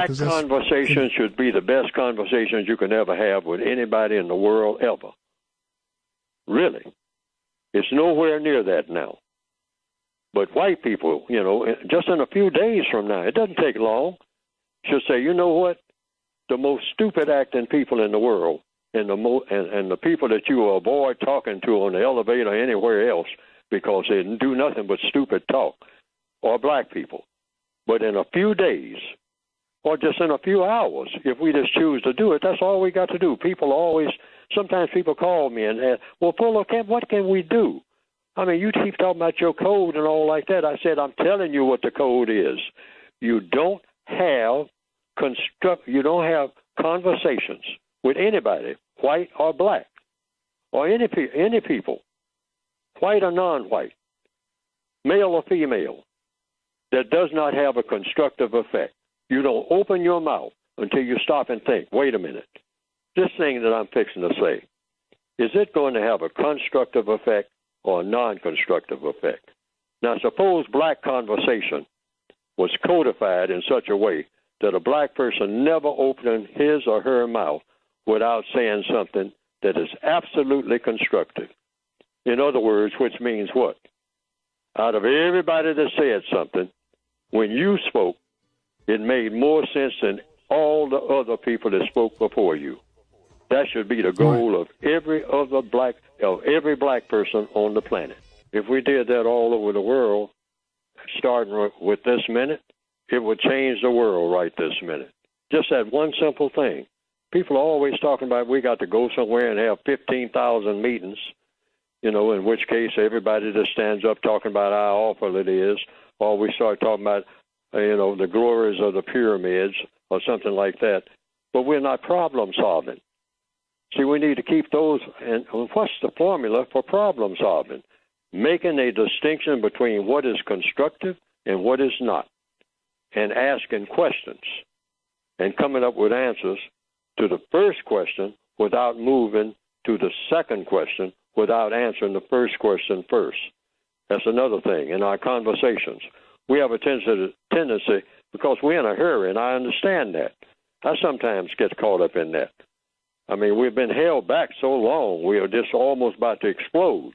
Black conversations should be the best conversations you can ever have with anybody in the world ever. Really. It's nowhere near that now. But white people, you know, just in a few days from now, it doesn't take long, should say, you know what? The most stupid acting people in the world and the people that you avoid talking to on the elevator or anywhere else because they do nothing but stupid talk are black people. But in a few days or just in a few hours, if we just choose to do it, that's all we got to do. Sometimes people call me and ask, well, Fuller, what can we do? I mean, you keep talking about your code and all like that. I said, I'm telling you what the code is. You don't have conversations with anybody, white or black, or any people, white or non-white, male or female, that does not have a constructive effect. You don't open your mouth until you stop and think, wait a minute, this thing that I'm fixing to say, is it going to have a constructive effect or a non-constructive effect? Now, suppose black conversation was codified in such a way that a black person never opened his or her mouth without saying something that is absolutely constructive. In other words, which means what? Out of everybody that said something, when you spoke, it made more sense than all the other people that spoke before you. That should be the goal of every black person on the planet. If we did that all over the world, starting with this minute, it would change the world right this minute. Just that one simple thing. People are always talking about we got to go somewhere and have 15,000 meetings, you know, in which case everybody just stands up talking about how awful it is, or we start talking about, the glories of the pyramids or something like that. But we're not problem solving. See, we need to keep those. And what's the formula for problem solving? Making a distinction between what is constructive and what is not, and asking questions and coming up with answers to the first question without moving to the second question without answering the first question first. That's another thing in our conversations. We have a tendency, because we're in a hurry, and I understand that. I sometimes get caught up in that. I mean, we've been held back so long, we are just almost about to explode.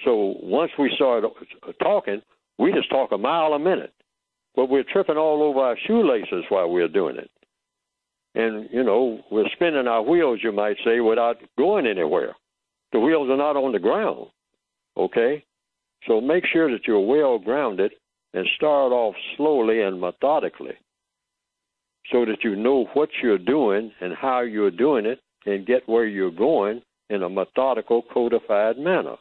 So once we start talking, we just talk a mile a minute. But we're tripping all over our shoelaces while we're doing it. And, we're spinning our wheels, you might say, without going anywhere. The wheels are not on the ground, okay? So make sure that you're well-grounded and start off slowly and methodically so that you know what you're doing and how you're doing it and get where you're going in a methodical, codified manner.